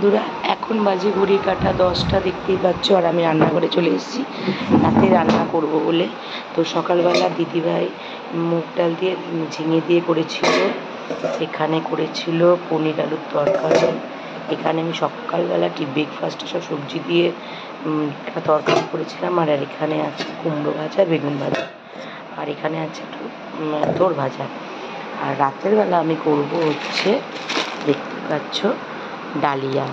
বন্ধুরা, এখন বাজে ঘড়ির কাঁটা 10টা, দেখতেই পাচ্ছ। আর আমি রান্নাঘরে চলে এসেছি রাতে রান্না করব বলে। তো সকালবেলা দিদিভাই মুগ ডাল দিয়ে ঝিঙে দিয়ে করেছিল, এখানে করেছিল পনির আলুর তরকারি। এখানে আমি সকালবেলা ব্রেকফাস্টে সব সবজি দিয়ে একটা তরকারি করেছিলাম। আর এখানে আছে কুমড়ো ভাজা, বেগুন ভাজা, আর এখানে আছে একটু তোর ভাজা। আর রাতের বেলা আমি করব হচ্ছে, দেখতে পাচ্ছ, ডালিয়া।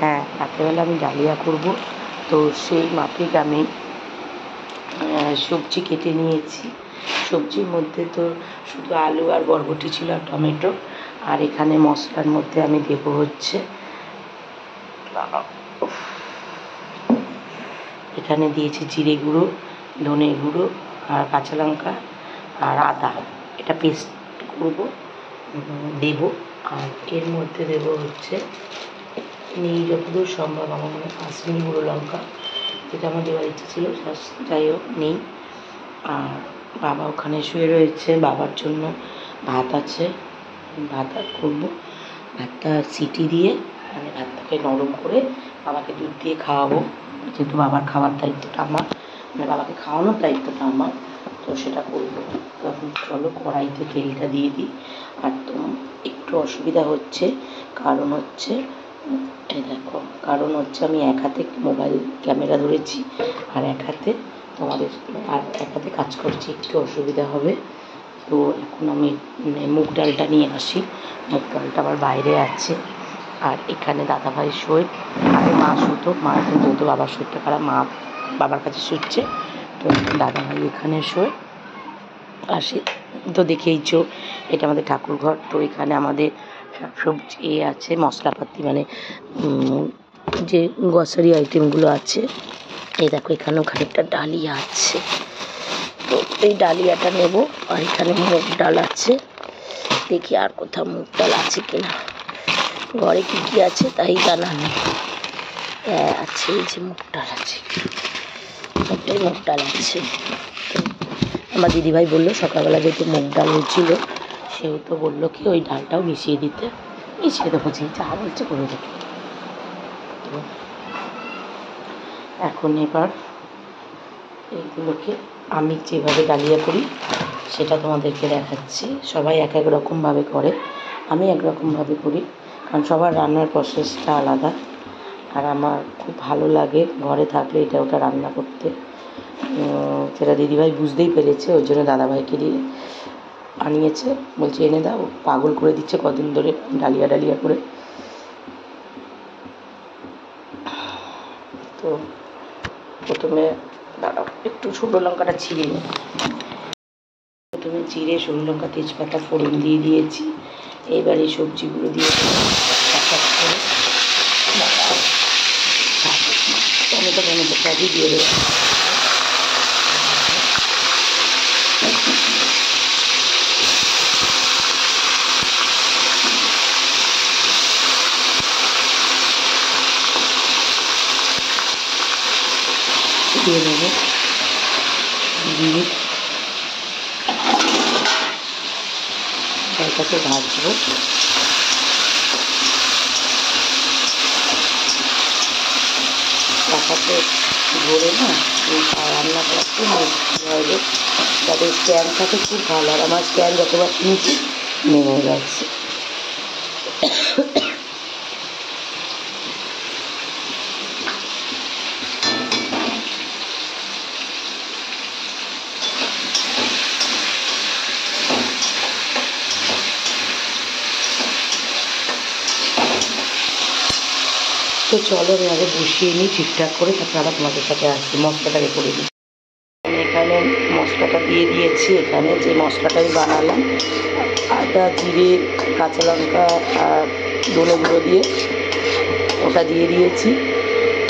হ্যাঁ, রাত্রেবেলা আমি ডালিয়া করব। তো সেই মাফিক আমি সবজি কেটে নিয়েছি। সবজির মধ্যে তো শুধু আলু আর বরবটি ছিল আর টমেটো। আর এখানে মশলার মধ্যে আমি দেবো হচ্ছে, এখানে দিয়েছি জিরে গুঁড়ো, ধনে গুঁড়ো, আর কাঁচা লঙ্কা আর আদা, এটা পেস্ট করব দেব। আর এর মধ্যে দেব হচ্ছে নেই, যতদূর সম্ভব আমার মনে হয় কাশ্মীরি গুঁড়ো লঙ্কা, যেটা আমার দেওয়ার ইচ্ছা ছিল, যাই হোক নেই। আর বাবা ওখানে শুয়ে রয়েছে, বাবার জন্য ভাত আছে, ভাত আর করবো। ভাতটা সিটি দিয়ে, মানে ভাতটাকে নরম করে বাবাকে দুধ দিয়ে খাওয়াবো, যেহেতু বাবার খাওয়ার দায়িত্বটা আমার, মানে বাবাকে খাওয়ানোর দায়িত্বটা আমার, তো সেটা করবো। তখন চলো কড়াইতে তেলটা দিয়ে দিই। আর তো একটু অসুবিধা হচ্ছে, কারণ হচ্ছে এই দেখো, কারণ হচ্ছে আমি এক হাতে মোবাইল ক্যামেরা ধরেছি আর এক হাতে তোমাদের, আর এক হাতে কাজ করছি, একটু অসুবিধা হবে। তো এখন আমি মুগ ডালটা নিয়ে আসি। মুগ ডালটা আমার বাইরে আছে। আর এখানে দাদাভাই শোয়, আগে মা শুতো, মা এখন যেহেতু বাবার শরীরটা খারাপ, মা বাবার কাছে শুচ্ছে, তো দাদাভাই এখানে শোয়। আসে তো দেখেইছো, এটা আমাদের ঠাকুর ঘর। তো এখানে আমাদের সব সবজি আছে, মশলাপাতি, মানে যে গ্রসারি আইটেমগুলো আছে। এই দেখো, এখানেও খানিকটা ডালিয়া আছে, তো এই ডালিয়াটা নেব। আর এখানে মুগ ডাল আছে, দেখি আর কোথাও মুগ ডাল আছে কিনা, ঘরে কী কী আছে তাই জানা নেই। আছে, এই যে মুগ ডাল আছে, একটাই মুগ ডাল আছে। আমার দিদিভাই বললো সকালবেলা যেহেতু মুগ ডাল হয়েছিল, সেহেতু বললো কি ওই ডালটাও মিশিয়ে দিতে, মিশিয়ে দেবো, যে যা বলছে করে দেবো। তো এখন এবার এইগুলোকে আমি যেভাবে ডালিয়া করি সেটা তোমাদেরকে দেখাচ্ছি। সবাই এক এক রকমভাবে করে, আমি এক রকমভাবে করি, কারণ সবার রান্নার প্রসেসটা আলাদা। আর আমার খুব ভালো লাগে ঘরে থাকলে এটা ওটা রান্না করতে, সেটা দিদিভাই বুঝতেই পেরেছে, ওই জন্য দাদাভাইকে দিয়ে আনিয়েছে, বলছে এনে দাও, পাগল করে দিচ্ছে কদিন ধরে ডালিয়া ডালিয়া করে। তো প্রথমে দাঁড়াও, একটু শুকনো লঙ্কাটা ছিঁড়ে নিই। প্রথমে জিরে, শুকনো লঙ্কা, তেজপাতা ফোড়ন দিয়ে দিয়েছি। এবার এই সবজিগুলো দিয়ে টমেটো টমেটো সবই দিয়ে দেবো। দিয়ে দেবো দিয়ে এটাকে ভাজবো। টাকাতে ধরে না রান্না করা খুব মুশকিল হবে, যাদের স্ট্যান্ড থাকে খুব ভালো। আর আমার স্ট্যান্ড যতবার কিনছি নেমে যাচ্ছে। তো চলো আমি আগে বসিয়ে নিই ঠিকঠাক করে, তারপরে আবার তোমাদের সাথে আসছি। মশলাটাকে করে দিই। আমি এখানে মশলাটা দিয়ে দিয়েছি। এখানে যে মশলাটা আমি বানালাম, আদা, জিরে, কাঁচা লঙ্কা আর ধনে গুঁড়ো দিয়ে ওটা দিয়ে দিয়েছি।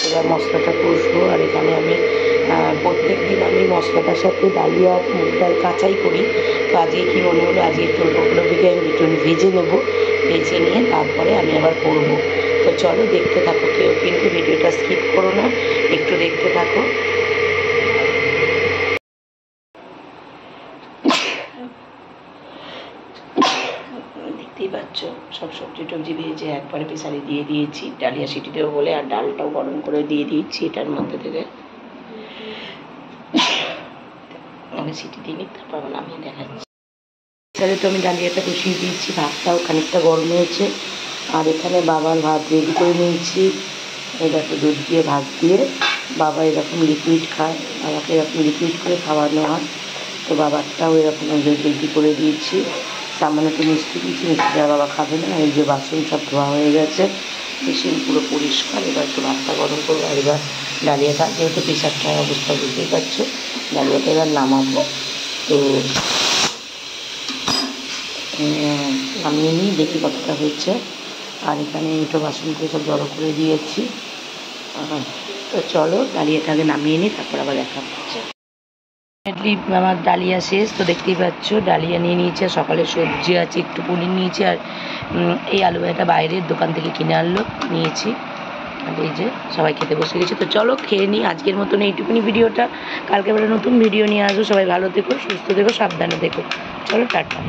এবার মশলাটা কষবো। আর এখানে আমি প্রত্যেক দিন আমি মশলাটার সাথে ডালিয়া মুগ ডাল কাঁচাই করি, তো আজকে কী মনে হলো, আজকে একটু ওগুলোকে আমি একটু ভেজে নেবো, ভেজে নিয়ে তারপরে আমি আবার করবো। তো চলো দেখতে থাকো, কেউ কিন্তু ভিডিওটা স্কিপ করো না, একটু দেখতে থাকো। দেখতেই পাচ্ছ সব সবজি টবজি যে একবারে প্রেসারে দিয়ে দিয়েছি, ডালিয়া সিটি দেবো বলে, আর ডালটাও গরম করে দিয়ে দিয়েছি এটার মধ্যে থেকে। আমি সিটি দিয়ে নিই, তারপর নামিয়ে দেখাচ্ছি। প্রেসারে তো আমি ডালিয়াটা কষিয়ে দিয়েছি, ভাতটাও খানিকটা গরম হয়েছে। আর এখানে বাবার ভাত রেডি করে নিয়েছি। এরকম দুধ দিয়ে ভাত দিয়ে, বাবা এরকম লিকুইড খায়, বাবাকে এরকম লিকুইড করে খাওয়ানো হয়। তো বাবারটাও এরকম রেডি করে দিয়েছি। সামান্য একটু মিষ্টি দিয়েছি, মিষ্টি আর বাবা খাবে না। এই যে বাসন সব ধোয়া হয়ে গেছে, মেশিন পুরো পরিষ্কার। এবার একটু ভাতটা গরম করবো, আর এবার ডালিয়াটা, যেহেতু প্রেশারটার অবস্থা বুঝতেই পারছো, ডালিয়াটা এবার নামাবো। তো নামিয়ে নিই, দেখি কতটা হয়েছে। আর এখানে দুটো বাসনগুলো সব জড়ো করে দিয়েছি। তো চলো ডালিয়াটাকে নামিয়ে নিই, তারপর আবার দেখা হচ্ছে। আমার ডালিয়া শেষ, তো দেখতেই পাচ্ছ ডালিয়া নিয়ে নিয়েছি। আর সকালে সবজি আছে, একটু পনির নিয়েছি, আর এই আলু ভাজাটা বাইরের দোকান থেকে কিনে আনলো, নিয়েছি। আর এই যে সবাই খেতে বসে গেছে। তো চলো খেয়ে নিই, আজকের মতন এইটুকুনি ভিডিওটা। কালকে আবার নতুন ভিডিও নিয়ে আসবো। সবাই ভালো থেকো, সুস্থ থেকো, সাবধানে থেকো। চলো টাটা।